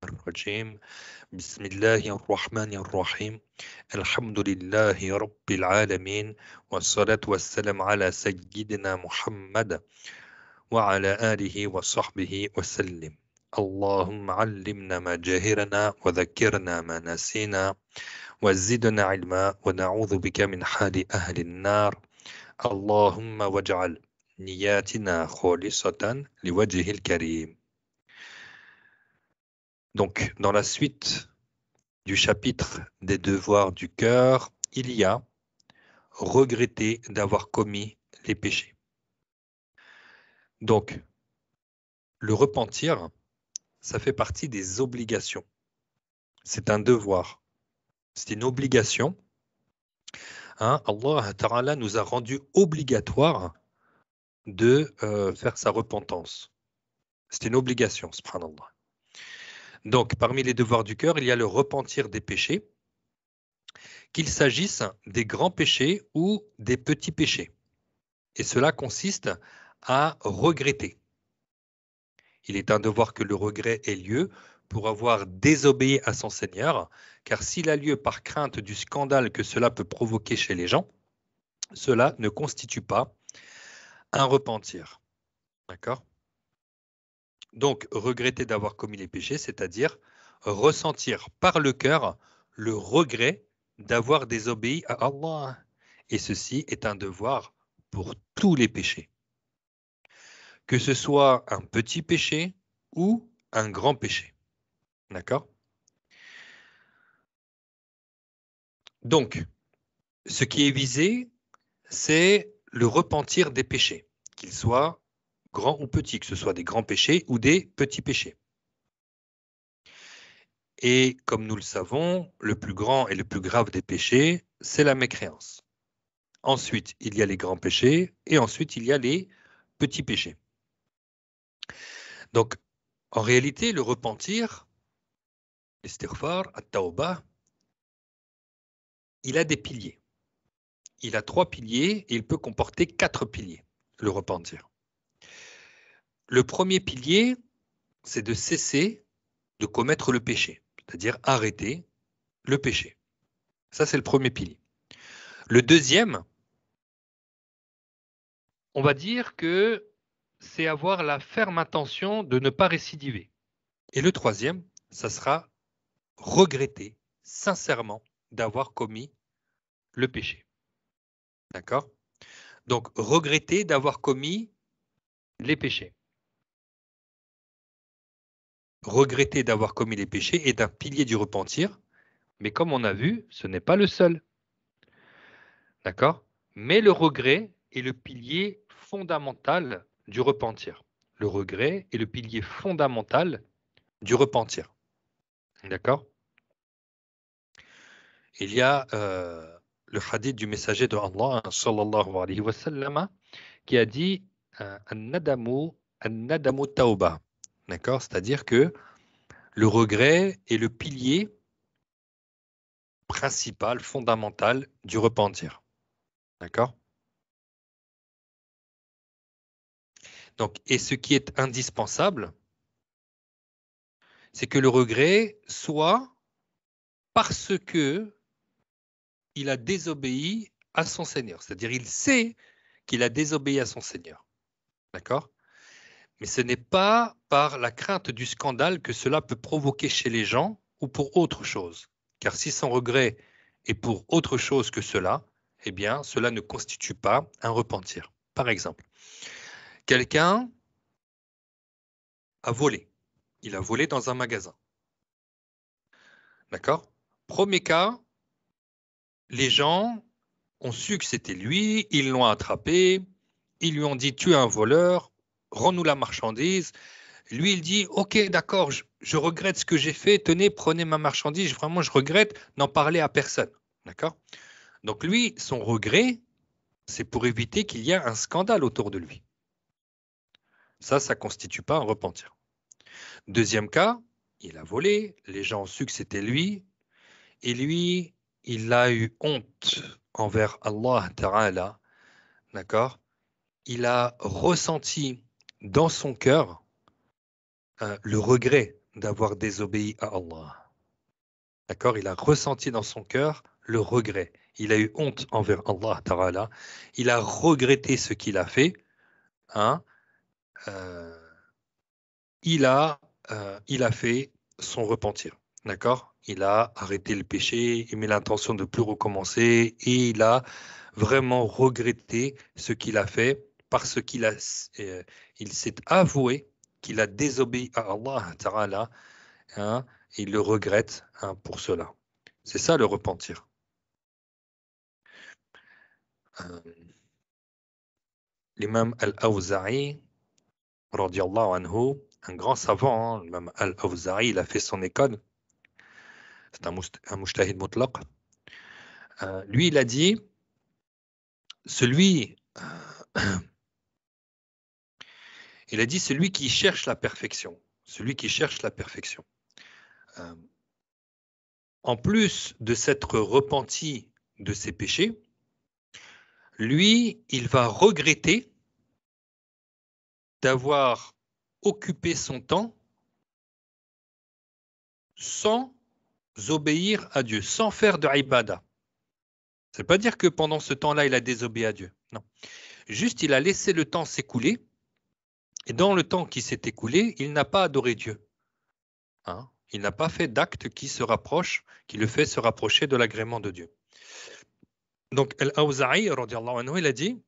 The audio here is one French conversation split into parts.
الرجيم بسم الله الرحمن الرحيم الحمد لله رب العالمين والصلاة والسلام على سيدنا محمد وعلى آله وصحبه وسلم اللهم علمنا ما جاهرنا وذكرنا ما نسينا وزدنا علما ونعوذ بك من حال أهل النار اللهم واجعل نياتنا خالصة لوجه الكريم. Donc, dans la suite du chapitre des devoirs du cœur, il y a regretter d'avoir commis les péchés. Donc, le repentir, ça fait partie des obligations. C'est un devoir. C'est une obligation. Allah Ta'ala nous a rendu obligatoire de faire sa repentance. C'est une obligation, subhanallah. Donc, parmi les devoirs du cœur, il y a le repentir des péchés, qu'il s'agisse des grands péchés ou des petits péchés. Et cela consiste à regretter. Il est un devoir que le regret ait lieu pour avoir désobéi à son Seigneur, car s'il a lieu par crainte du scandale que cela peut provoquer chez les gens, cela ne constitue pas un repentir. D'accord ? Donc, regretter d'avoir commis les péchés, c'est-à-dire ressentir par le cœur le regret d'avoir désobéi à Allah. Et ceci est un devoir pour tous les péchés. Que ce soit un petit péché ou un grand péché. D'accord ? Donc, ce qui est visé, c'est le repentir des péchés, qu'ils soient grands ou petits, que ce soit des grands péchés ou des petits péchés. Et comme nous le savons, le plus grand et le plus grave des péchés, c'est la mécréance. Ensuite, il y a les grands péchés et ensuite, il y a les petits péchés. Donc, en réalité, le repentir, l'istighfar, at-tawbah, il a des piliers. Il a 3 piliers et il peut comporter 4 piliers, le repentir. Le premier pilier, c'est de cesser de commettre le péché, c'est-à-dire arrêter le péché. Ça, c'est le premier pilier. Le deuxième, on va dire que c'est avoir la ferme intention de ne pas récidiver. Et le troisième, ça sera regretter sincèrement d'avoir commis le péché. D'accord ? Donc, regretter d'avoir commis les péchés. Regretter d'avoir commis les péchés est un pilier du repentir, mais comme on a vu, ce n'est pas le seul. D'accord ? Mais le regret est le pilier fondamental du repentir. Le regret est le pilier fondamental du repentir. D'accord ? Il y a le hadith du messager de Allah, sallallahu alayhi wa sallam, qui a dit an-nadamu tawbah. D'accord ? C'est-à-dire que le regret est le pilier principal, fondamental du repentir. D'accord ? Donc, et ce qui est indispensable, c'est que le regret soit parce que il a désobéi à son Seigneur. C'est-à-dire, il sait qu'il a désobéi à son Seigneur. D'accord ? Mais ce n'est pas par la crainte du scandale que cela peut provoquer chez les gens ou pour autre chose. Car si son regret est pour autre chose que cela, eh bien, cela ne constitue pas un repentir. Par exemple, quelqu'un a volé. Il a volé dans un magasin. D'accord ? Premier cas, les gens ont su que c'était lui, ils l'ont attrapé, ils lui ont dit « tu es un voleur, rends-nous la marchandise ». Lui, il dit « ok, d'accord, je regrette ce que j'ai fait, tenez, prenez ma marchandise, vraiment, je regrette, n'en parler à personne ». D'accord ? Donc lui, son regret, c'est pour éviter qu'il y ait un scandale autour de lui. Ça ne constitue pas un repentir. Deuxième cas, il a volé, les gens ont su que c'était lui, et lui, il a eu honte envers Allah Ta'ala, d'accord ? Il a ressenti dans son cœur le regret d'avoir désobéi à Allah. D'accord? Il a ressenti dans son cœur le regret. Il a eu honte envers Allah Ta'ala. Il a regretté ce qu'il a fait. Hein? Euh, il a fait son repentir. D'accord? Il a arrêté le péché, il met l'intention de ne plus recommencer et il a vraiment regretté ce qu'il a fait parce il s'est avoué qu'il a désobéi à Allah Ta'ala, hein, et il le regrette, hein, pour cela. C'est ça le repentir. Euh, L'imam Al-Awza'i, radiallahu anhu, un grand savant, hein, l'imam Al-Awza'i, il a fait son école. C'est un mujtahid mutlaq. Lui, il a dit, celui, celui qui cherche la perfection, celui qui cherche la perfection, euh, en plus de s'être repenti de ses péchés, lui, il va regretter d'avoir occupé son temps sans obéir à Dieu, sans faire de ibadah. Ça ne veut pas dire que pendant ce temps-là, il a désobéi à Dieu. Non. Juste, il a laissé le temps s'écouler. Et dans le temps qui s'est écoulé, il n'a pas adoré Dieu. Hein? Il n'a pas fait d'acte qui le fait se rapprocher de l'agrément de Dieu. Donc, Al-Awza'i, il a dit,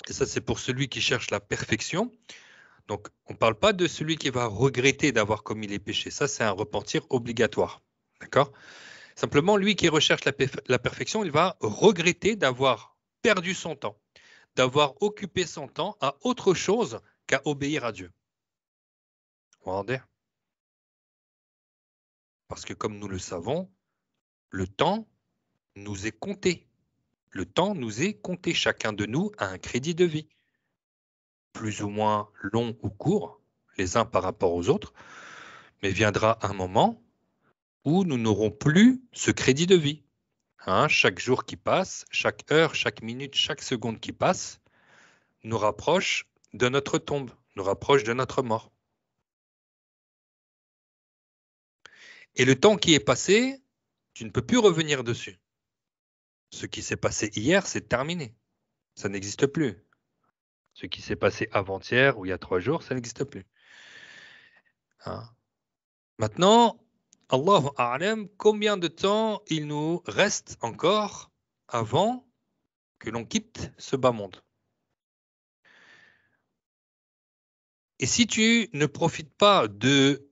et ça c'est pour celui qui cherche la perfection, donc on ne parle pas de celui qui va regretter d'avoir commis les péchés. Ça, c'est un repentir obligatoire. D'accord? Simplement, lui qui recherche la perfection, il va regretter d'avoir perdu son temps, d'avoir occupé son temps à autre chose qu'à obéir à Dieu. Vous rendez? Parce que comme nous le savons, le temps nous est compté. Le temps nous est compté. Chacun de nous a un crédit de vie, plus ou moins long ou court, les uns par rapport aux autres, mais viendra un moment où nous n'aurons plus ce crédit de vie. Hein, chaque jour qui passe, chaque heure, chaque minute, chaque seconde qui passe, nous rapproche de notre tombe, nous rapproche de notre mort. Et le temps qui est passé, tu ne peux plus revenir dessus. Ce qui s'est passé hier, c'est terminé. Ça n'existe plus. Ce qui s'est passé avant-hier ou il y a 3 jours, ça n'existe plus. Hein? Maintenant, Allahu A'lam, combien de temps il nous reste encore avant que l'on quitte ce bas monde? Et si tu ne profites pas de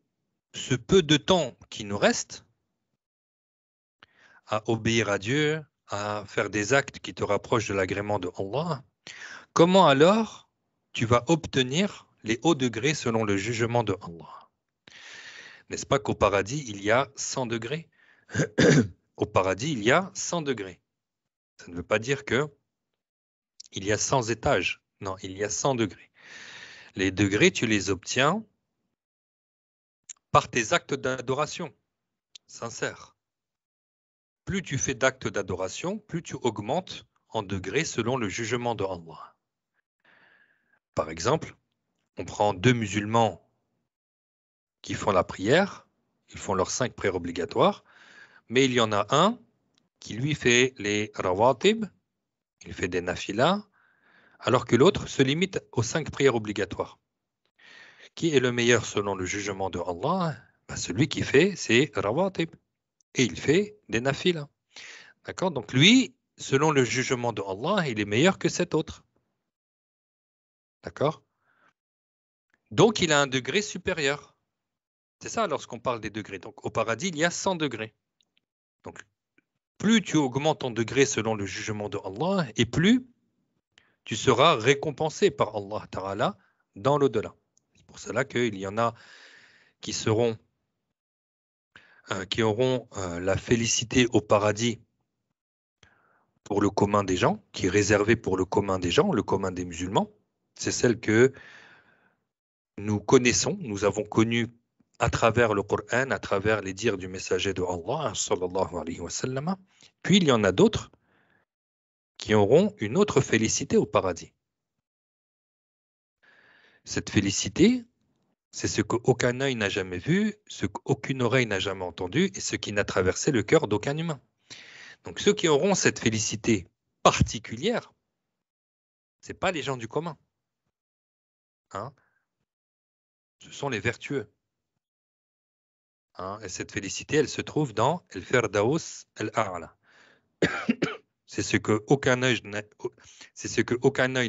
ce peu de temps qui nous reste à obéir à Dieu, à faire des actes qui te rapprochent de l'agrément de Allah, comment alors tu vas obtenir les hauts degrés selon le jugement de Allah? N'est-ce pas qu'au paradis, il y a 100 degrés? Au paradis, il y a 100 degrés. Ça ne veut pas dire que il y a 100 étages. Non, il y a 100 degrés. Les degrés, tu les obtiens par tes actes d'adoration sincères. Plus tu fais d'actes d'adoration, plus tu augmentes en degrés selon le jugement de Allah. Par exemple, on prend 2 musulmans qui font la prière, ils font leurs 5 prières obligatoires, mais il y en a un qui lui fait les rawatib, il fait des nafilas, alors que l'autre se limite aux 5 prières obligatoires. Qui est le meilleur selon le jugement de Allah? Celui qui fait ses rawatib. Et il fait des nafilas. D'accord? Donc lui, selon le jugement de Allah, il est meilleur que cet autre. D'accord? Donc il a un degré supérieur. C'est ça lorsqu'on parle des degrés. Donc au paradis, il y a 100 degrés. Donc plus tu augmentes ton degré selon le jugement de Allah, et plus tu seras récompensé par Allah Ta'ala dans l'au-delà. C'est pour cela qu'il y en a qui auront la félicité au paradis pour le commun des gens, qui est réservée pour le commun des gens, le commun des musulmans. C'est celle que nous connaissons, nous avons connue à travers le Coran, à travers les dires du messager de Allah, sallallahu alayhi wa sallam. Puis il y en a d'autres qui auront une autre félicité au paradis. Cette félicité, C'est ce qu'aucun œil n'a jamais vu, ce qu'aucune oreille n'a jamais entendu et ce qui n'a traversé le cœur d'aucun humain. Donc ceux qui auront cette félicité particulière, ce n'est pas les gens du commun. Hein. Ce sont les vertueux. Hein. Et cette félicité, elle se trouve dans El Firdaus El-A'la. C'est ce qu'aucun œil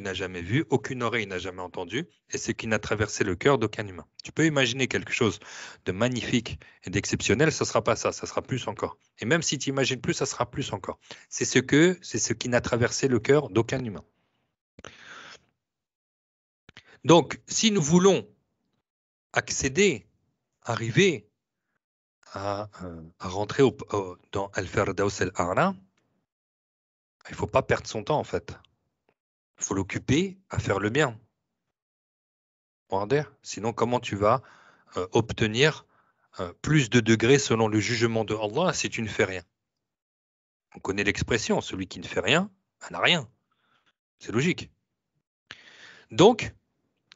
n'a jamais vu, aucune oreille n'a jamais entendu, et ce qui n'a traversé le cœur d'aucun humain. Tu peux imaginer quelque chose de magnifique et d'exceptionnel, ce ne sera pas ça, ça sera plus encore. Et même si tu imagines plus, ça sera plus encore. C'est ce qui n'a traversé le cœur d'aucun humain. Donc, si nous voulons accéder, arriver à rentrer dans Al-Firdaus al-A'la, il ne faut pas perdre son temps en fait. Il faut l'occuper à faire le bien. Sinon, comment tu vas obtenir plus de degrés selon le jugement de Allah si tu ne fais rien? On connaît l'expression, celui qui ne fait rien n'a rien. C'est logique. Donc,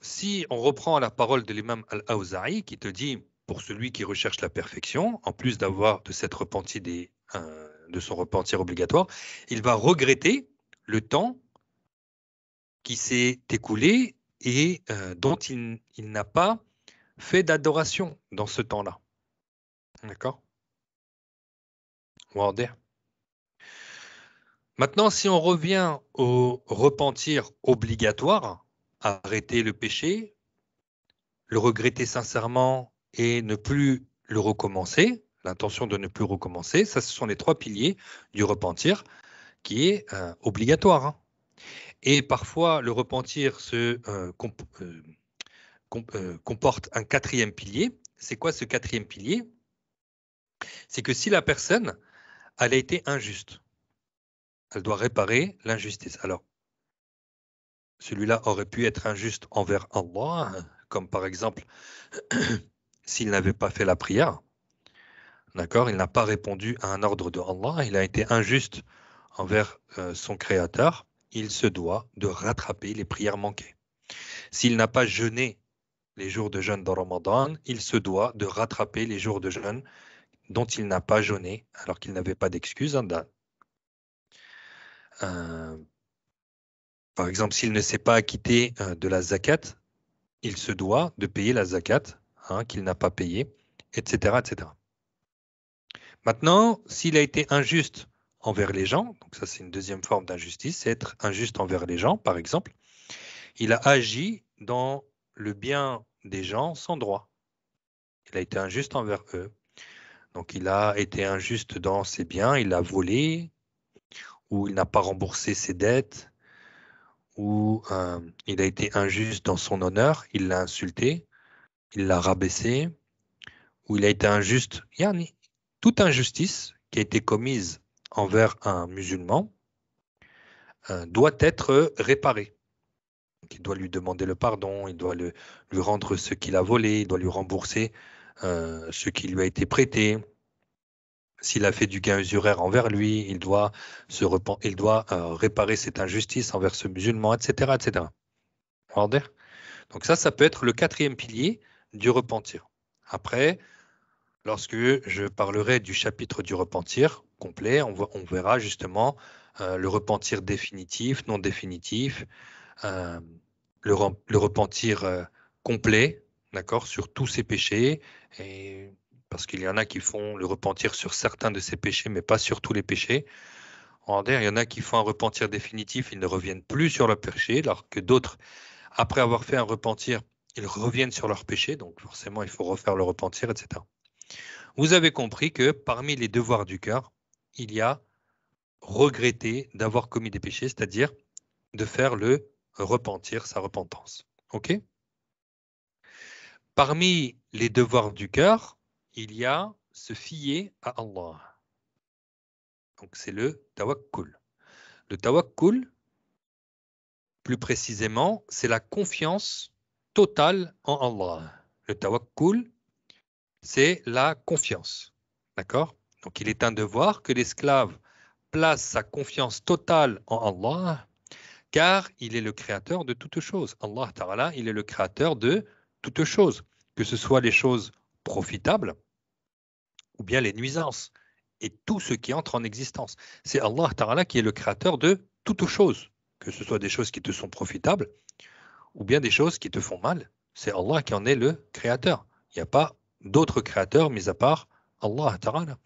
si on reprend la parole de l'imam Al-Awza'i qui te dit, pour celui qui recherche la perfection, en plus de s'être repenti de son repentir obligatoire, il va regretter le temps qui s'est écoulé et dont il n'a pas fait d'adoration dans ce temps-là. D'accord? Maintenant, si on revient au repentir obligatoire, arrêter le péché, le regretter sincèrement et ne plus le recommencer, l'intention de ne plus recommencer, ça, ce sont les trois piliers du repentir qui est obligatoire. Hein. Et parfois, le repentir comporte un quatrième pilier. C'est quoi ce quatrième pilier? C'est que si la personne, elle a été injuste, elle doit réparer l'injustice. Alors, celui-là aurait pu être injuste envers Allah, comme par exemple, s'il n'avait pas fait la prière, d'accord, il n'a pas répondu à un ordre de Allah, il a été injuste envers son Créateur, il se doit de rattraper les prières manquées. S'il n'a pas jeûné les jours de jeûne dans Ramadan, il se doit de rattraper les jours de jeûne dont il n'a pas jeûné, alors qu'il n'avait pas d'excuse. Par exemple, s'il ne s'est pas acquitté de la zakat, il se doit de payer la zakat qu'il n'a pas payée, etc., etc. Maintenant, s'il a été injuste envers les gens, donc ça c'est une deuxième forme d'injustice, c'est être injuste envers les gens, par exemple, il a agi dans le bien des gens sans droit. Il a été injuste envers eux. Donc il a été injuste dans ses biens, il a volé, ou il n'a pas remboursé ses dettes, ou il a été injuste dans son honneur, il l'a insulté, il l'a rabaissé, ou il a été injuste. Yani, toute injustice qui a été commise envers un musulman doit être réparée. Donc, il doit lui demander le pardon, il doit lui rendre ce qu'il a volé, il doit lui rembourser ce qui lui a été prêté. S'il a fait du gain usuraire envers lui, il doit réparer cette injustice envers ce musulman, etc., etc. Donc ça peut être le quatrième pilier du repentir. Après, lorsque je parlerai du chapitre du repentir complet, on verra justement le repentir définitif, non définitif, le repentir complet, d'accord, sur tous ces péchés, et parce qu'il y en a qui font le repentir sur certains de ces péchés, mais pas sur tous les péchés. Il y en a qui font un repentir définitif, ils ne reviennent plus sur leur péché, alors que d'autres, après avoir fait un repentir, ils reviennent sur leur péché, donc forcément il faut refaire le repentir, etc. Vous avez compris que parmi les devoirs du cœur, il y a regretter d'avoir commis des péchés, c'est-à-dire de faire le repentir, sa repentance. OK? Parmi les devoirs du cœur, il y a se fier à Allah. Donc c'est le tawakkul. Le tawakkul, plus précisément, c'est la confiance totale en Allah. Le tawakkul, c'est la confiance. D'accord? Donc il est un devoir que l'esclave place sa confiance totale en Allah, car il est le créateur de toutes choses. Allah Ta'ala, il est le créateur de toutes choses. que ce soit les choses profitables ou bien les nuisances et tout ce qui entre en existence. C'est Allah Ta'ala qui est le créateur de toutes choses, que ce soit des choses qui te sont profitables ou bien des choses qui te font mal. C'est Allah qui en est le créateur. Il n'y a pas d'autre créateur mis à part Allah Ta'ala.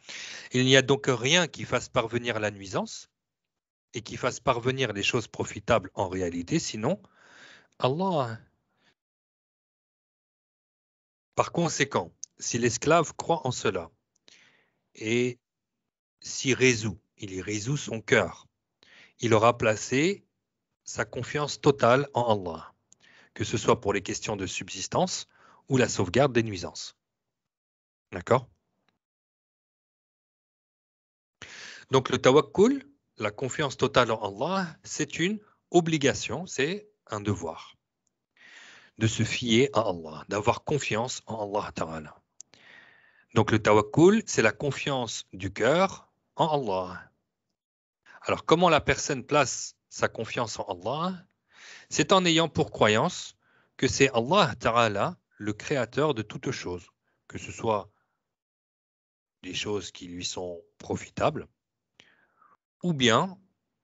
Il n'y a donc rien qui fasse parvenir la nuisance et qui fasse parvenir les choses profitables en réalité, sinon Allah. Par conséquent, si l'esclave croit en cela et il y résout son cœur, il aura placé sa confiance totale en Allah, que ce soit pour les questions de subsistance ou la sauvegarde des nuisances. D'accord? Donc le tawakkul, la confiance totale en Allah, c'est une obligation, c'est un devoir de se fier à Allah, d'avoir confiance en Allah Ta'ala. Donc le tawakkul, c'est la confiance du cœur en Allah. Alors comment la personne place sa confiance en Allah? C'est en ayant pour croyance que c'est Allah Ta'ala, le créateur de toutes choses, que ce soit des choses qui lui sont profitables ou bien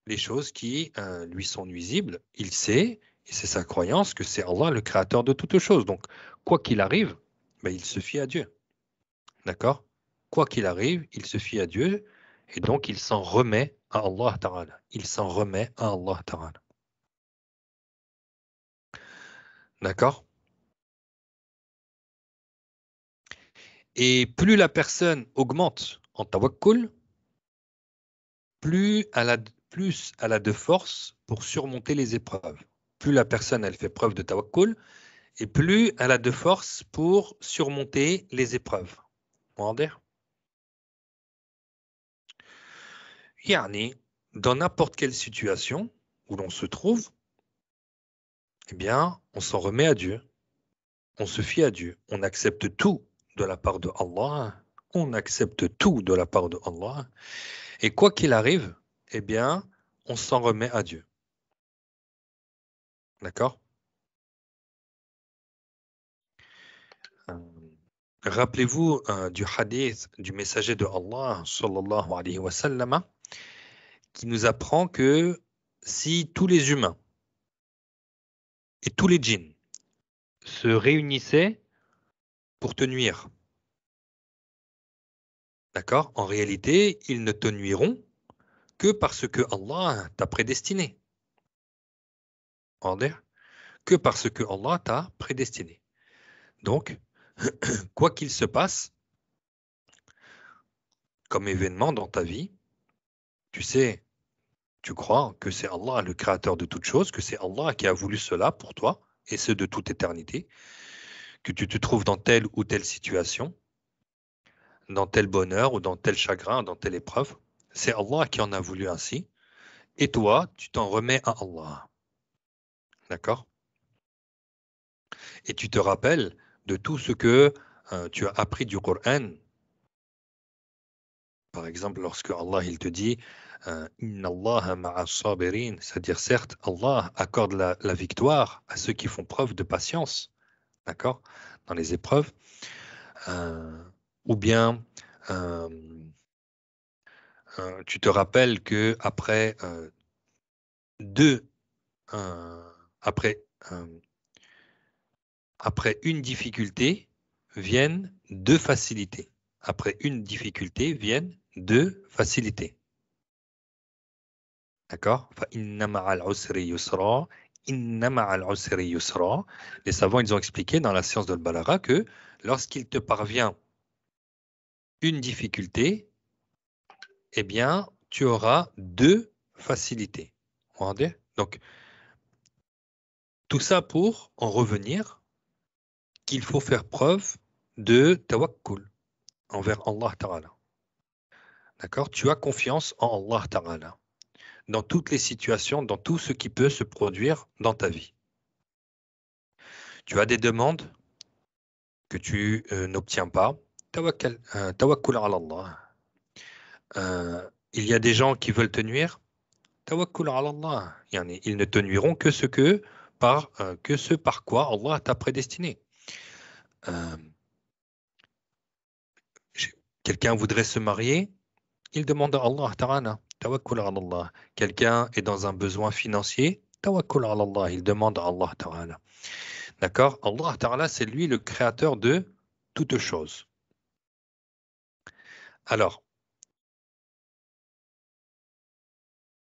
les choses qui lui sont nuisibles. Il sait, et c'est sa croyance, que c'est Allah le créateur de toutes choses. Donc, quoi qu'il arrive, ben, il se fie à Dieu. D'accord? Quoi qu'il arrive, il se fie à Dieu et donc il s'en remet à Allah Ta'ala. Il s'en remet à Allah Ta'ala. D'accord? Et plus la personne augmente en tawakkul, plus elle a de force pour surmonter les épreuves. Plus la personne elle fait preuve de tawakkul, et plus elle a de force pour surmonter les épreuves. واضح؟ يعني, dans n'importe quelle situation où l'on se trouve, eh bien, on s'en remet à Dieu, on se fie à Dieu, on accepte tout de la part de Allah, on accepte tout de la part de Allah, et quoi qu'il arrive, eh bien, on s'en remet à Dieu. D'accord? Rappelez-vous du hadith du messager de Allah, sallallahu alayhi wa sallam, qui nous apprend que si tous les humains et tous les djinns se réunissaient pour te nuire, d'accord? En réalité, ils ne te nuiront que parce que Allah t'a prédestiné. Que parce que Allah t'a prédestiné. Donc, quoi qu'il se passe comme événement dans ta vie, tu sais, tu crois que c'est Allah le créateur de toutes choses, que c'est Allah qui a voulu cela pour toi, et ce de toute éternité, que tu te trouves dans telle ou telle situation, dans tel bonheur ou dans tel chagrin, dans telle épreuve. C'est Allah qui en a voulu ainsi. Et toi, tu t'en remets à Allah. D'accord? Et tu te rappelles de tout ce que tu as appris du Coran. Par exemple, lorsque Allah il te dit Inna Allah ma'a sabirin, c'est-à-dire certes, Allah accorde la victoire à ceux qui font preuve de patience. D'accord? Dans les épreuves. Ou bien euh, tu te rappelles que deux, euh, après, euh, après une difficulté viennent deux facilités. Après une difficulté viennent deux facilités. D'accord? فَإِنَّ مَعَ الْعُسْرِ يُسْرًا. إِنَّ مَعَ الْعُسْرِ يُسْرًا. Les savants ils ont expliqué dans la science de Balagha que lorsqu'il te parvient une difficulté, eh bien, tu auras deux facilités. Vous rendez? Donc, tout ça pour en revenir qu'il faut faire preuve de tawakkul envers Allah Ta'ala. D'accord? Tu as confiance en Allah Ta'ala dans toutes les situations, dans tout ce qui peut se produire dans ta vie. Tu as des demandes que tu n'obtiens pas. Tawakkul ala Allah. Il y a des gens qui veulent te nuire. Tawakkul ala Allah. Yani, ils ne te nuiront que ce par quoi Allah t'a prédestiné. Euh, Quelqu'un voudrait se marier, il demande à Allah Ta'ala, tawakkul ala Allah. Quelqu'un est dans un besoin financier, tawakkul ala Allah, il demande à Allah Ta'ala. D'accord? Allah Ta'ala, c'est lui le créateur de toutes choses. Alors,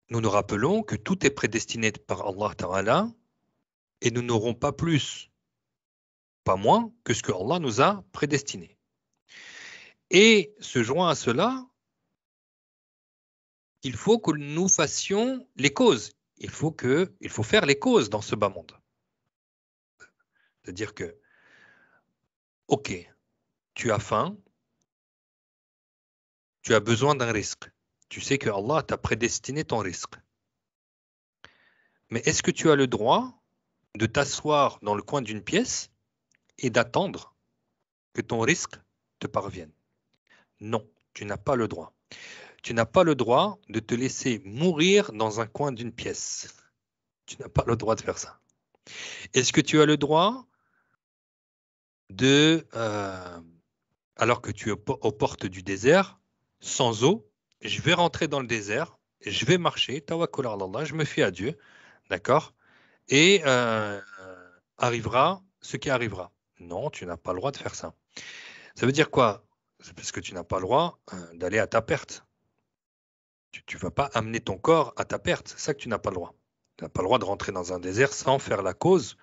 nous nous rappelons que tout est prédestiné par Allah Ta'ala et nous n'aurons pas plus, pas moins que ce que Allah nous a prédestiné. Et se joint à cela, il faut que nous fassions les causes. Il faut faire les causes dans ce bas monde. C'est-à-dire que, ok, tu as faim, tu as besoin d'un risque. Tu sais que Allah t'a prédestiné ton risque. Mais est-ce que tu as le droit de t'asseoir dans le coin d'une pièce et d'attendre que ton risque te parvienne? Non, tu n'as pas le droit. Tu n'as pas le droit de te laisser mourir dans un coin d'une pièce. Tu n'as pas le droit de faire ça. Est-ce que tu as le droit de, alors que tu es aux portes du désert, sans eau, je vais rentrer dans le désert, je vais marcher, tawakkul ala Allah, je me fie à Dieu, d'accord? Et arrivera ce qui arrivera. Non, tu n'as pas le droit de faire ça. Ça veut dire quoi? C'est parce que tu n'as pas le droit d'aller à ta perte. Tu ne vas pas amener ton corps à ta perte. C'est ça que tu n'as pas le droit. Tu n'as pas le droit de rentrer dans un désert sans faire la cause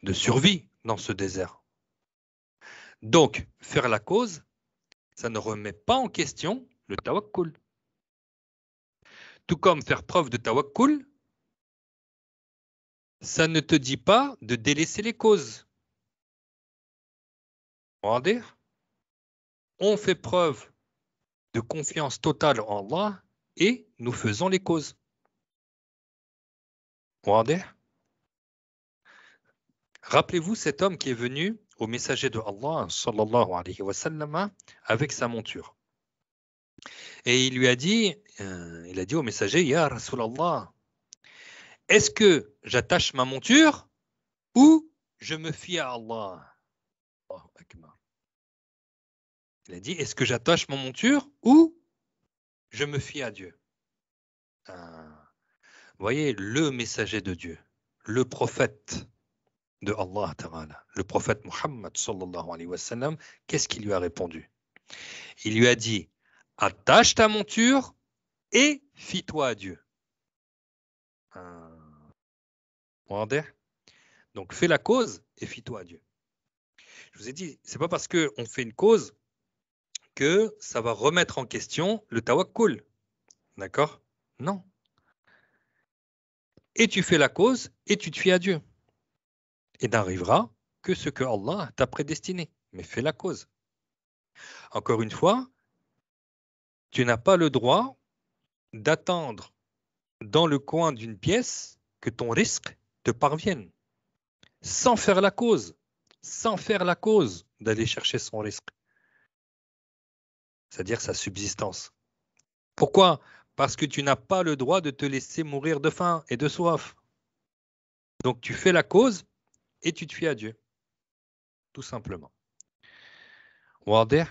de survie dans ce désert. Donc, faire la cause, ça ne remet pas en question le tawakkul. Tout comme faire preuve de tawakkul, ça ne te dit pas de délaisser les causes. Regardez, on fait preuve de confiance totale en Allah et nous faisons les causes. Regardez. Rappelez-vous cet homme qui est venu au messager de Allah, sallallahu alayhi wa sallam, avec sa monture. Et il lui a dit, au messager, Ya Rasulallah, est-ce que j'attache ma monture ou je me fie à Allah? Allahu Akbar. Il a dit, est-ce que j'attache ma monture ou je me fie à Dieu? Vous voyez, le messager de Dieu, le prophète de Allah Ta'ala, le prophète Muhammad sallallahu alayhi wa sallam, qu'est-ce qu'il lui a répondu? Il lui a dit, attache ta monture et fie-toi à Dieu. Donc fais la cause et fie-toi à Dieu. Je vous ai dit, c'est pas parce qu'on fait une cause que ça va remettre en question le tawakkul. D'accord? Non. Et tu fais la cause et tu te fies à Dieu. Et n'arrivera que ce que Allah t'a prédestiné. Mais fais la cause. Encore une fois, tu n'as pas le droit d'attendre dans le coin d'une pièce que ton risque te parvienne. Sans faire la cause. Sans faire la cause d'aller chercher son risque. C'est-à-dire sa subsistance. Pourquoi? Parce que tu n'as pas le droit de te laisser mourir de faim et de soif. Donc tu fais la cause et tu te fies à Dieu. Tout simplement. Wader.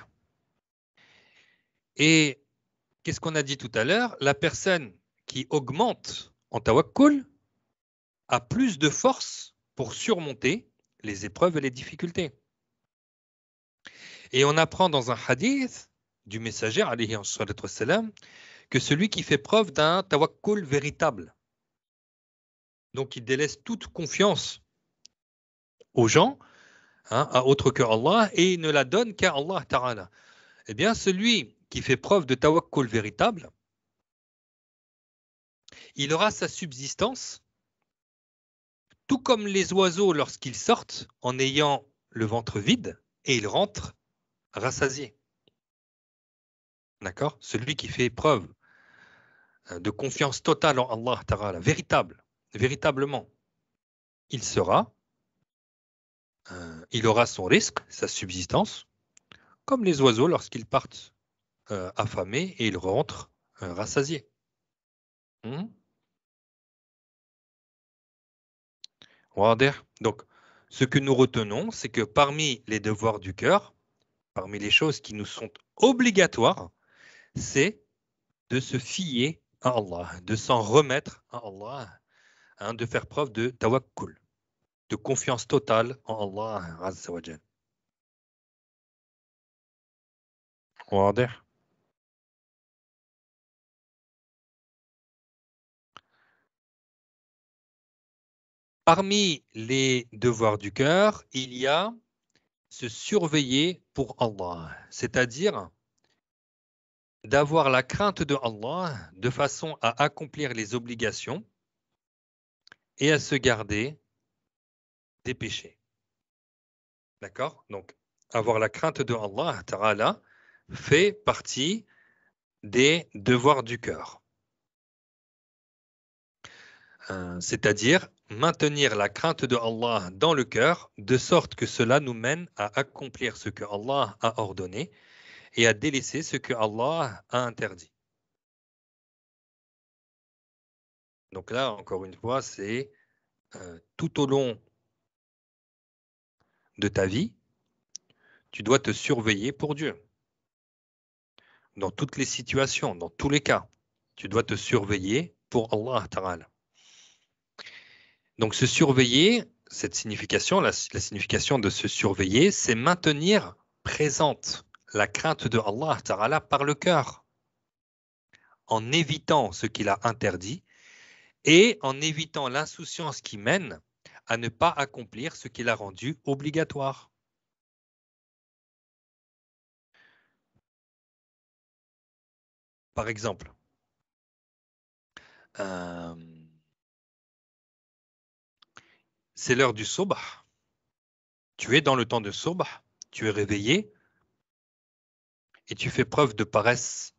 Et qu'est-ce qu'on a dit tout à l'heure? La personne qui augmente en tawakkul a plus de force pour surmonter les épreuves et les difficultés. Et on apprend dans un hadith du messager, alayhi wassalam, que celui qui fait preuve d'un tawakkul véritable, donc il délaisse toute confiance aux gens, à autre que Allah, et il ne la donne qu'à Allah Ta'ala. Eh bien, celui qui fait preuve de tawakkul véritable, il aura sa subsistance, tout comme les oiseaux lorsqu'ils sortent en ayant le ventre vide, et ils rentrent rassasiés. D'accord? Celui qui fait preuve de confiance totale en Allah Ta'ala, véritablement, il aura son risque, sa subsistance, comme les oiseaux lorsqu'ils partent affamés et ils rentrent rassasiés. Donc, ce que nous retenons, c'est que parmi les devoirs du cœur, parmi les choses qui nous sont obligatoires, c'est de se fier à Allah, de s'en remettre à Allah, hein, de faire preuve de tawakkul, de confiance totale en Allah Azza wa Jal. واضح؟ Parmi les devoirs du cœur, il y a se surveiller pour Allah, c'est-à-dire d'avoir la crainte de Allah de façon à accomplir les obligations et à se garder des péchés. D'accord? Donc, avoir la crainte de Allah Ta'ala fait partie des devoirs du cœur. C'est-à-dire maintenir la crainte de Allah dans le cœur de sorte que cela nous mène à accomplir ce que Allah a ordonné et à délaisser ce que Allah a interdit. Donc là, encore une fois, c'est tout au long de ta vie, tu dois te surveiller pour Dieu. Dans toutes les situations, dans tous les cas, tu dois te surveiller pour Allah Ta'ala. Donc se surveiller, cette signification, la signification de se surveiller, c'est maintenir présente la crainte de Allah Ta'ala par le cœur, en évitant ce qu'il a interdit et en évitant l'insouciance qui mène à ne pas accomplir ce qu'il a rendu obligatoire. Par exemple, c'est l'heure du sobh, tu es dans le temps de sobh, tu es réveillé et tu fais preuve de paresse.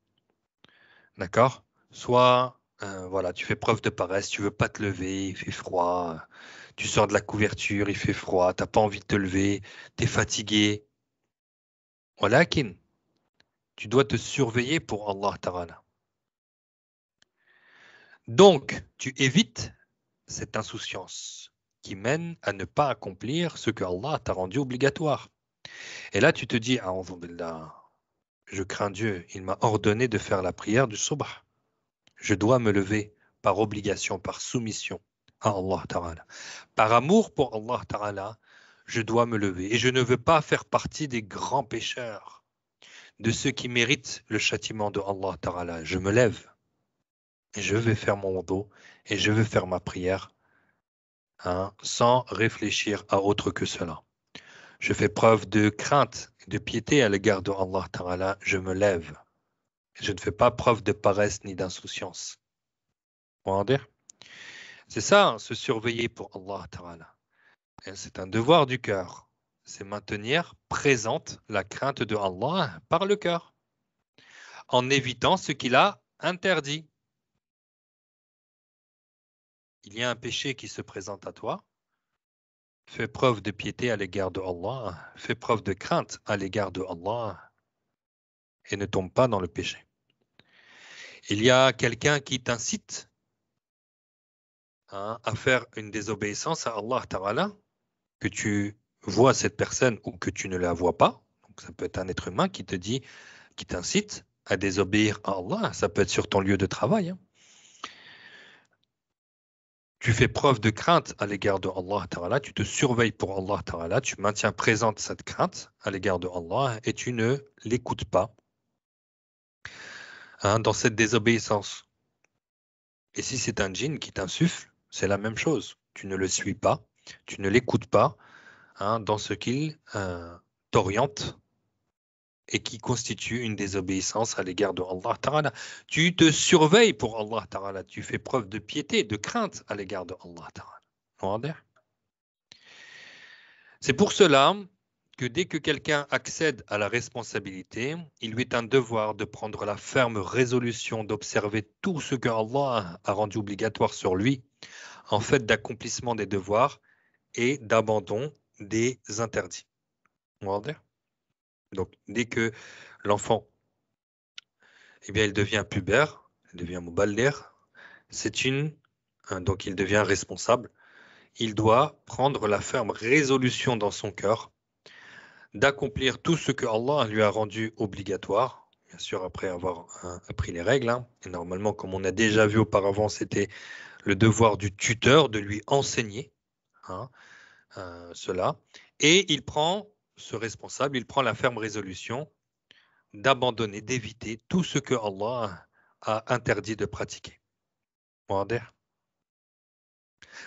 D'accord? Soit, voilà, tu fais preuve de paresse, tu veux pas te lever, il fait froid, tu sors de la couverture, il fait froid, t'as pas envie de te lever, tu es fatigué. Walakin, tu dois te surveiller pour Allah Ta'ala. Donc, tu évites cette insouciance qui mène à ne pas accomplir ce que Allah t'a rendu obligatoire. Et là, tu te dis, A'udhu billah, je crains Dieu, il m'a ordonné de faire la prière du subh. Je dois me lever par obligation, par soumission à Allah Ta'ala. Par amour pour Allah Ta'ala, je dois me lever. Et je ne veux pas faire partie des grands pécheurs, de ceux qui méritent le châtiment de Allah Ta'ala. Je me lève et je vais faire mon wudu et je vais faire ma prière, hein, sans réfléchir à autre que cela. Je fais preuve de crainte et de piété à l'égard de Allah Ta'ala. Je me lève. Je ne fais pas preuve de paresse ni d'insouciance. On va dire? C'est ça, hein, se surveiller pour Allah Ta'ala. C'est un devoir du cœur. C'est maintenir présente la crainte de Allah par le cœur, en évitant ce qu'il a interdit. Il y a un péché qui se présente à toi. Fais preuve de piété à l'égard de Allah. Fais preuve de crainte à l'égard de Allah. Et ne tombe pas dans le péché. Il y a quelqu'un qui t'incite, hein, à faire une désobéissance à Allah Ta'ala, que tu vois cette personne ou que tu ne la vois pas. Donc ça peut être un être humain qui te dit, qui t'incite à désobéir à Allah. Ça peut être sur ton lieu de travail, hein. Tu fais preuve de crainte à l'égard de Allah Ta'ala, tu te surveilles pour Allah Ta'ala, tu maintiens présente cette crainte à l'égard de Allah et tu ne l'écoutes pas, hein, dans cette désobéissance. Et si c'est un djinn qui t'insuffle, c'est la même chose. Tu ne le suis pas, tu ne l'écoutes pas, hein, dans ce qu'il t'oriente et qui constitue une désobéissance à l'égard de Allah Ta'ala. Tu te surveilles pour Allah Ta'ala, tu fais preuve de piété, de crainte à l'égard de Allah Ta'ala. C'est pour cela que dès que quelqu'un accède à la responsabilité, il lui est un devoir de prendre la ferme résolution d'observer tout ce que Allah a rendu obligatoire sur lui, en fait d'accomplissement des devoirs et d'abandon des interdits. Donc, dès que l'enfant, eh bien, il devient pubère, il devient muballigh, donc il devient responsable, il doit prendre la ferme résolution dans son cœur d'accomplir tout ce que Allah lui a rendu obligatoire, bien sûr après avoir appris les règles. Hein. Et normalement, comme on a déjà vu auparavant, c'était le devoir du tuteur de lui enseigner hein, cela. Et il prend ce responsable, il prend la ferme résolution d'abandonner, d'éviter tout ce que Allah a interdit de pratiquer.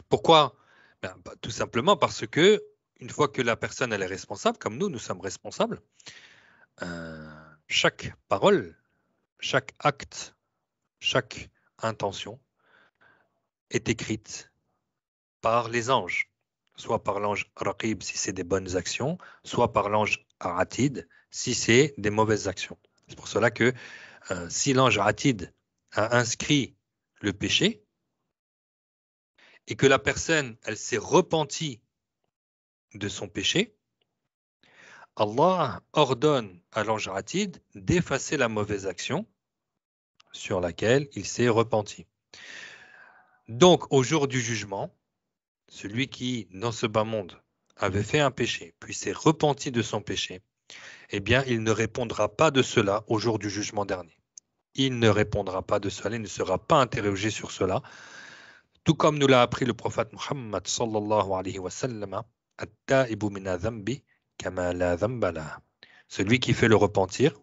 Pourquoi? Tout simplement parce que une fois que la personne elle est responsable, comme nous sommes responsables, chaque parole, chaque acte, chaque intention est écrite par les anges, soit par l'ange Raqib si c'est des bonnes actions, soit par l'ange Atid si c'est des mauvaises actions. C'est pour cela que si l'ange Atid a inscrit le péché et que la personne elle s'est repentie de son péché, Allah ordonne à l'ange Atid d'effacer la mauvaise action sur laquelle il s'est repenti. Donc, au jour du jugement, celui qui, dans ce bas monde, avait fait un péché, puis s'est repenti de son péché, eh bien, il ne répondra pas de cela au jour du jugement dernier. Il ne répondra pas de cela, il ne sera pas interrogé sur cela, tout comme nous l'a appris le prophète Muhammad sallallahu alayhi wa sallam, at-ta'ibu min adh-dhanbi kama la dhanba lah. Celui qui fait le repentir,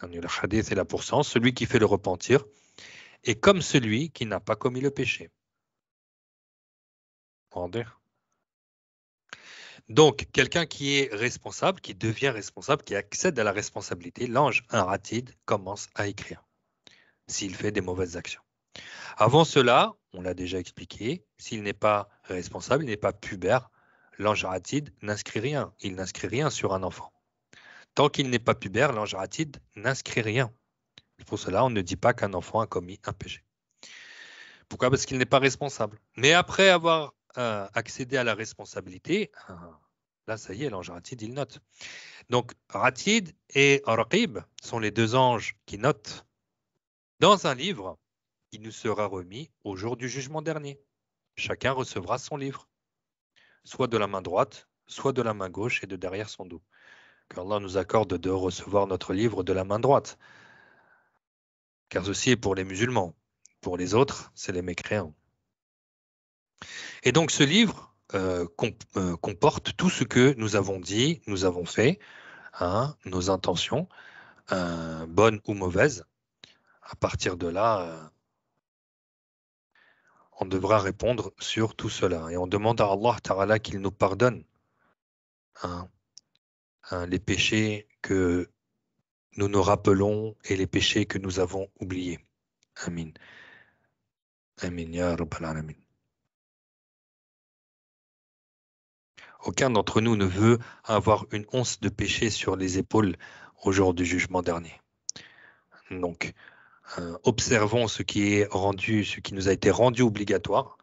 le hadith est là pour ça, celui qui fait le repentir est comme celui qui n'a pas commis le péché. Donc, quelqu'un qui est responsable, qui devient responsable, qui accède à la responsabilité, l'ange, un ratide, commence à écrire s'il fait des mauvaises actions. Avant cela, on l'a déjà expliqué, s'il n'est pas responsable, il n'est pas pubère, l'ange ratide n'inscrit rien. Il n'inscrit rien sur un enfant. Tant qu'il n'est pas pubère, l'ange ratide n'inscrit rien. Pour cela, on ne dit pas qu'un enfant a commis un péché. Pourquoi? Parce qu'il n'est pas responsable. Mais après avoir accédé à la responsabilité, là, ça y est, l'ange Ratid, il note. Donc, Ratid et Raqib sont les deux anges qui notent dans un livre qui nous sera remis au jour du jugement dernier. Chacun recevra son livre, soit de la main droite, soit de la main gauche et de derrière son dos. Qu'Allah nous accorde de recevoir notre livre de la main droite. Car ceci est pour les musulmans. Pour les autres, c'est les mécréants. Et donc ce livre comporte tout ce que nous avons dit, nous avons fait, hein, nos intentions, bonnes ou mauvaises. À partir de là, on devra répondre sur tout cela. Et on demande à Allah Ta'ala qu'il nous pardonne hein, les péchés que nous nous rappelons et les péchés que nous avons oubliés. Amin. Amin, ya Rabbal Alamin. Aucun d'entre nous ne veut avoir une once de péché sur les épaules au jour du jugement dernier. Donc, observons ce qui est rendu, ce qui nous a été rendu obligatoire,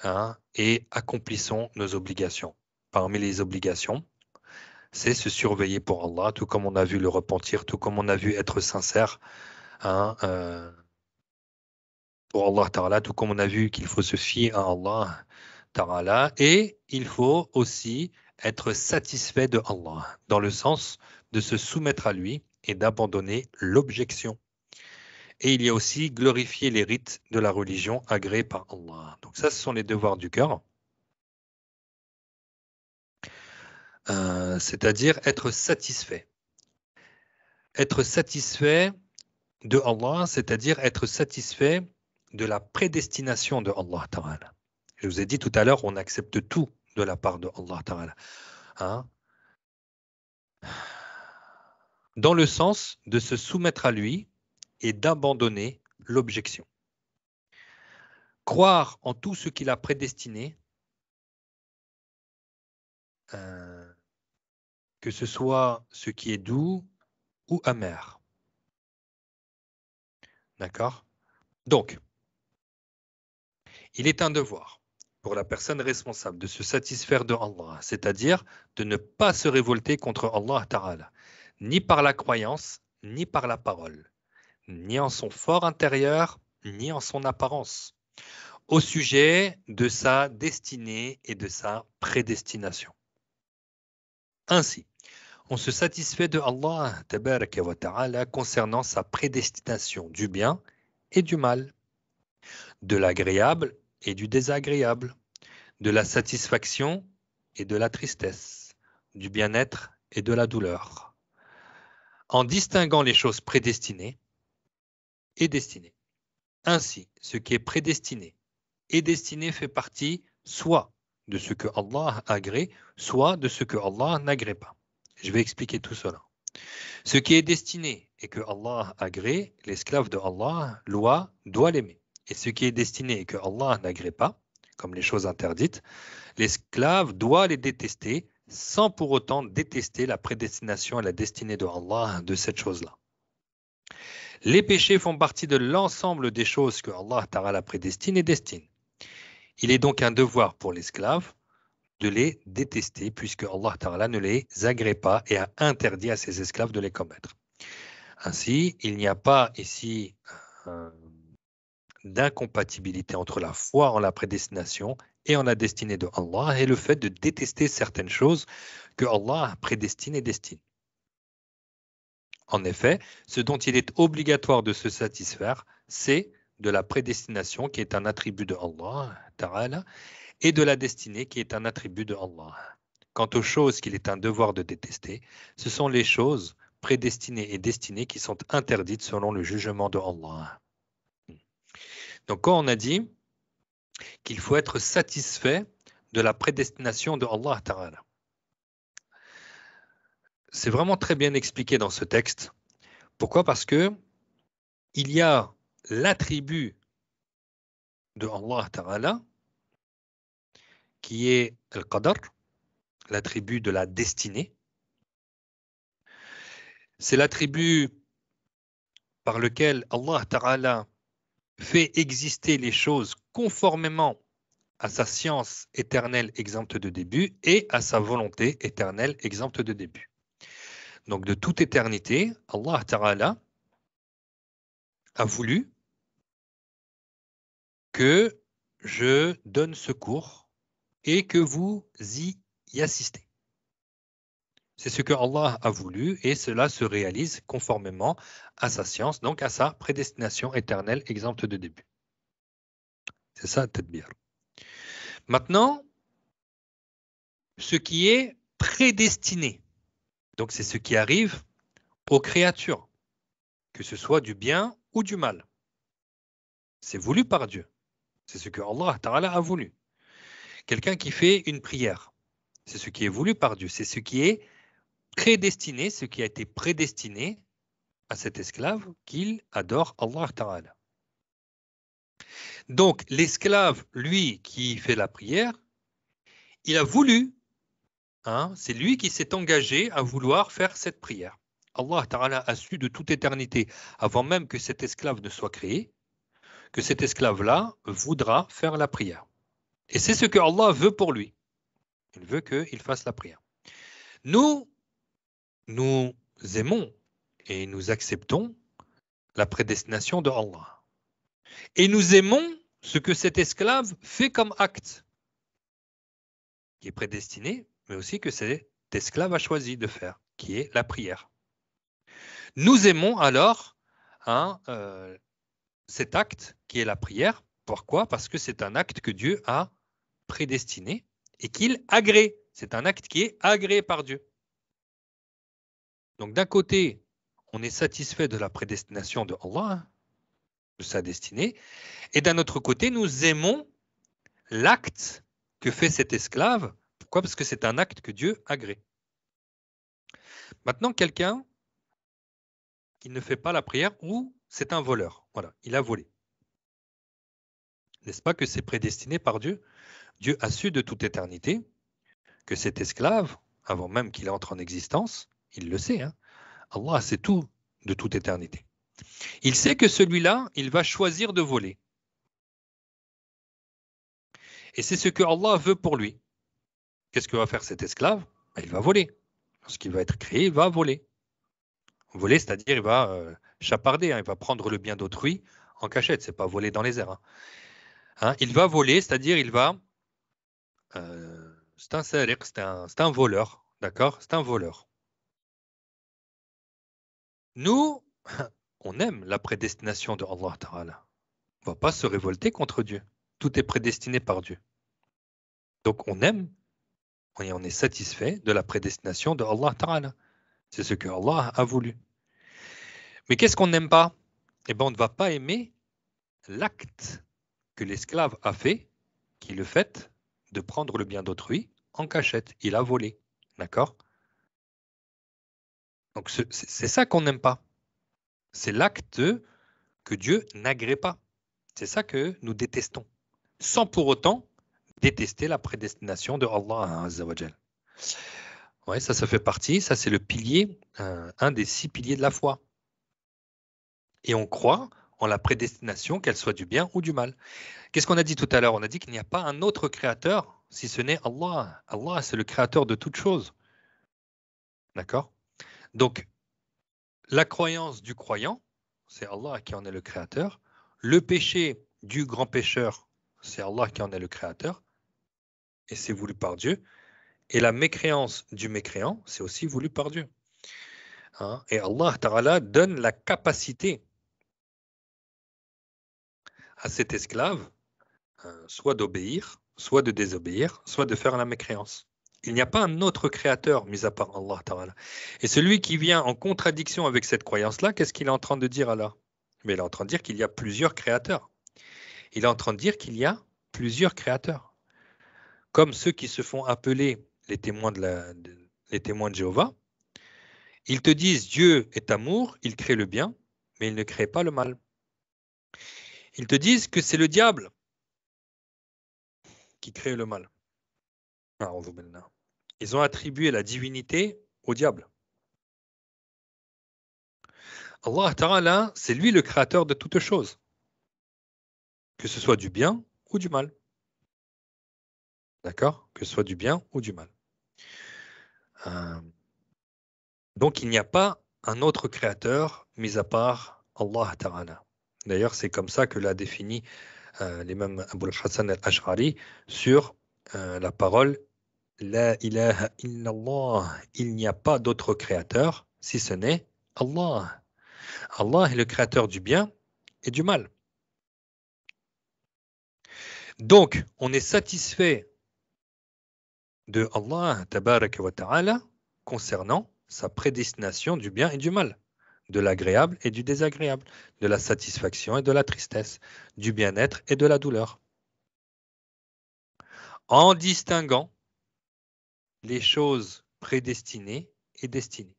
hein, et accomplissons nos obligations. Parmi les obligations, c'est se surveiller pour Allah, tout comme on a vu le repentir, tout comme on a vu être sincère hein, pour Allah Ta'ala, tout comme on a vu qu'il faut se fier à Allah Ta'ala, et il faut aussi être satisfait de Allah, dans le sens de se soumettre à lui et d'abandonner l'objection. Et il y a aussi glorifier les rites de la religion agréés par Allah. Donc ça, ce sont les devoirs du cœur. C'est-à-dire être satisfait. Être satisfait de Allah, c'est-à-dire être satisfait de la prédestination de Allah Ta'ala. Je vous ai dit tout à l'heure, on accepte tout de la part de Allah Ta'ala. Hein? Dans le sens de se soumettre à lui et d'abandonner l'objection. Croire en tout ce qu'il a prédestiné, que ce soit ce qui est doux ou amer. D'accord? Donc, il est un devoir pour la personne responsable de se satisfaire de Allah, c'est-à-dire de ne pas se révolter contre Allah Ta'ala, ni par la croyance, ni par la parole, ni en son fort intérieur, ni en son apparence. au sujet de sa destinée et de sa prédestination. Ainsi, on se satisfait de Allah tabaraka wa ta'ala concernant sa prédestination du bien et du mal, de l'agréable et du désagréable, de la satisfaction et de la tristesse, du bien-être et de la douleur, en distinguant les choses prédestinées et destinées. Ainsi, ce qui est prédestiné et destiné fait partie soit de ce que Allah agrée, soit de ce que Allah n'agrée pas. Je vais expliquer tout cela. Ce qui est destiné et que Allah agrée, l'esclave de Allah, loi, doit l'aimer. Et ce qui est destiné et que Allah n'agrée pas, comme les choses interdites, l'esclave doit les détester sans pour autant détester la prédestination et la destinée de Allah de cette chose-là. Les péchés font partie de l'ensemble des choses que Allah Ta'ala prédestine et destine. Il est donc un devoir pour l'esclave de les détester puisque Allah Ta'ala ne les agrée pas et a interdit à ses esclaves de les commettre. Ainsi, il n'y a pas ici d'incompatibilité entre la foi en la prédestination et en la destinée de Allah et le fait de détester certaines choses que Allah prédestine et destine. En effet, ce dont il est obligatoire de se satisfaire, c'est de la prédestination qui est un attribut de Allah Ta'ala et de la destinée qui est un attribut de Allah. Quant aux choses qu'il est un devoir de détester, ce sont les choses prédestinées et destinées qui sont interdites selon le jugement de Allah. Donc quand on a dit qu'il faut être satisfait de la prédestination de Allah Ta'ala, c'est vraiment très bien expliqué dans ce texte. Pourquoi? Parce que il y a l'attribut de Allah Ta'ala qui est Al-Qadar, l'attribut de la destinée. C'est l'attribut par lequel Allah Ta'ala fait exister les choses conformément à sa science éternelle exempte de début et à sa volonté éternelle exempte de début. Donc de toute éternité, Allah Ta'ala a voulu que je donne ce cours et que vous y assistez. C'est ce que Allah a voulu et cela se réalise conformément à sa science, donc à sa prédestination éternelle exempte de début. C'est ça, Tadbir. Maintenant, ce qui est prédestiné, donc c'est ce qui arrive aux créatures, que ce soit du bien ou du mal. C'est voulu par Dieu. C'est ce que Allah Ta'ala a voulu. Quelqu'un qui fait une prière, c'est ce qui est voulu par Dieu. C'est ce qui est prédestiné, ce qui a été prédestiné à cet esclave qu'il adore Allah Ta'ala. Donc l'esclave, lui, qui fait la prière, il a voulu, c'est lui qui s'est engagé à vouloir faire cette prière. Allah Ta'ala a su de toute éternité, avant même que cet esclave ne soit créé, que cet esclave-là voudra faire la prière. Et c'est ce que Allah veut pour lui. Il veut qu'il fasse la prière. Nous aimons et nous acceptons la prédestination de Allah. Et nous aimons ce que cet esclave fait comme acte, qui est prédestiné, mais aussi que cet esclave a choisi de faire, qui est la prière. Nous aimons alors cet acte qui est la prière. Pourquoi? Parce que c'est un acte que Dieu a prédestiné et qu'il agrée. C'est un acte qui est agréé par Dieu. Donc d'un côté, on est satisfait de la prédestination de Allah, de sa destinée, et d'un autre côté, nous aimons l'acte que fait cet esclave. Pourquoi? Parce que c'est un acte que Dieu agrée. Maintenant, quelqu'un qui ne fait pas la prière ou c'est un voleur. Voilà, il a volé. N'est-ce pas que c'est prédestiné par Dieu? Dieu a su de toute éternité que cet esclave, avant même qu'il entre en existence, il le sait, Allah sait tout de toute éternité. Il sait que celui-là, il va choisir de voler. Et c'est ce que Allah veut pour lui. Qu'est-ce que va faire cet esclave? Il va voler. Lorsqu'il va être créé, il va voler. Voler, c'est-à-dire il va chaparder, il va prendre le bien d'autrui en cachette. C'est pas voler dans les airs. Hein, il va voler, c'est-à-dire il va... c'est un sariq, c'est un voleur. D'accord? C'est un voleur. Nous, on aime la prédestination de Allah Ta'ala. On ne va pas se révolter contre Dieu. Tout est prédestiné par Dieu. Donc on aime et on est satisfait de la prédestination de Allah Ta'ala. C'est ce que Allah a voulu. Mais qu'est-ce qu'on n'aime pas? Eh bien, on ne va pas aimer l'acte que l'esclave a fait, qui est le fait de prendre le bien d'autrui en cachette. Il a volé. D'accord? Donc c'est ça qu'on n'aime pas. C'est l'acte que Dieu n'agrée pas. C'est ça que nous détestons. Sans pour autant détester la prédestination de Allah Azza wa Jal. Ouais, ça fait partie, ça c'est le pilier, un des 6 piliers de la foi. Et on croit en la prédestination, qu'elle soit du bien ou du mal. Qu'est-ce qu'on a dit tout à l'heure? On a dit qu'il n'y a pas un autre créateur si ce n'est Allah. Allah, c'est le créateur de toutes choses. D'accord? Donc, la croyance du croyant, c'est Allah qui en est le créateur. Le péché du grand pécheur, c'est Allah qui en est le créateur. Et c'est voulu par Dieu. Et la mécréance du mécréant, c'est aussi voulu par Dieu. Hein? Et Allah Ta'ala donne la capacité à cet esclave soit d'obéir, soit de désobéir, soit de faire la mécréance. Il n'y a pas un autre créateur mis à part Allah Ta'ala. Et celui qui vient en contradiction avec cette croyance-là, qu'est-ce qu'il est en train de dire Allah? Mais il est en train de dire qu'il y a plusieurs créateurs. Il est en train de dire qu'il y a plusieurs créateurs. Comme ceux qui se font appeler les témoins les témoins de Jéhovah, ils te disent Dieu est amour, il crée le bien, mais il ne crée pas le mal. Ils te disent que c'est le diable qui crée le mal. Ils ont attribué la divinité au diable. Allah Ta'ala, c'est lui le créateur de toutes choses, que ce soit du bien ou du mal. D'accord? Que ce soit du bien ou du mal. Donc il n'y a pas un autre créateur mis à part Allah Ta'ala. D'ailleurs, c'est comme ça que l'a défini l'imam Abul Hassan al-Ash'ari sur la parole La ilaha illallah. Il n'y a pas d'autre créateur si ce n'est Allah. Allah est le créateur du bien et du mal. Donc, on est satisfait de Allah tabaraka wa ta'ala concernant sa prédestination du bien et du mal, de l'agréable et du désagréable, de la satisfaction et de la tristesse, du bien-être et de la douleur, en distinguant les choses prédestinées et destinées.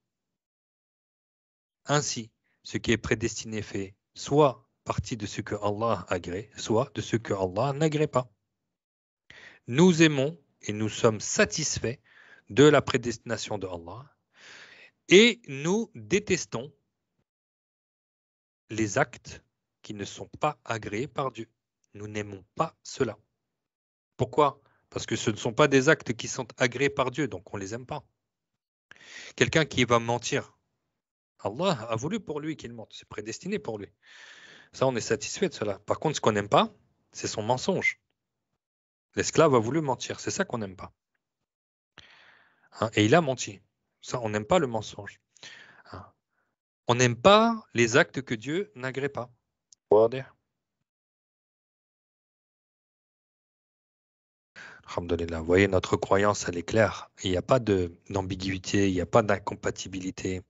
Ainsi, ce qui est prédestiné fait soit partie de ce que Allah agrée, soit de ce que Allah n'agrée pas. Nous aimons et nous sommes satisfaits de la prédestination de Allah et nous détestons les actes qui ne sont pas agréés par Dieu. Nous n'aimons pas cela. Pourquoi? Parce que ce ne sont pas des actes qui sont agréés par Dieu, donc on ne les aime pas. Quelqu'un qui va mentir, Allah a voulu pour lui qu'il mente, c'est prédestiné pour lui. Ça, on est satisfait de cela. Par contre, ce qu'on n'aime pas, c'est son mensonge. L'esclave a voulu mentir, c'est ça qu'on n'aime pas. Hein, et il a menti. Ça, on n'aime pas le mensonge. Hein. On n'aime pas les actes que Dieu n'agrée pas. Alhamdulillah. Vous voyez, notre croyance, elle est claire. Il n'y a pas d'ambiguïté, il n'y a pas d'incompatibilité.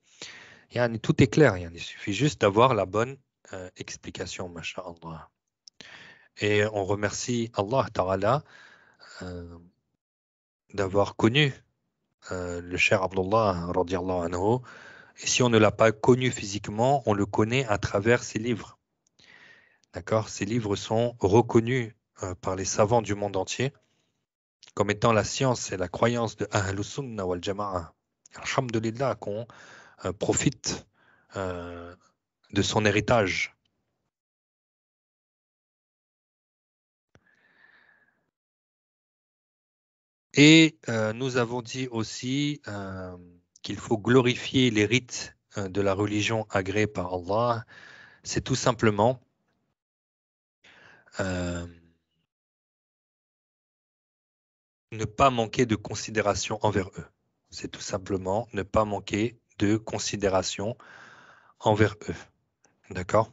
Tout est clair. Il suffit juste d'avoir la bonne explication, masha'Allah. Et on remercie Allah Ta'ala d'avoir connu le cher Abdullah radiallahu anhu. Et si on ne l'a pas connu physiquement, on le connaît à travers ses livres. D'accord? Ces livres sont reconnus par les savants du monde entier comme étant la science et la croyance de Ahlus Sunnah wal Jama'a. Alhamdulillah qu'on profite de son héritage. Et nous avons dit aussi qu'il faut glorifier les rites de la religion agréée par Allah. C'est tout simplement Ne pas manquer de considération envers eux. C'est tout simplement ne pas manquer de considération envers eux. D'accord?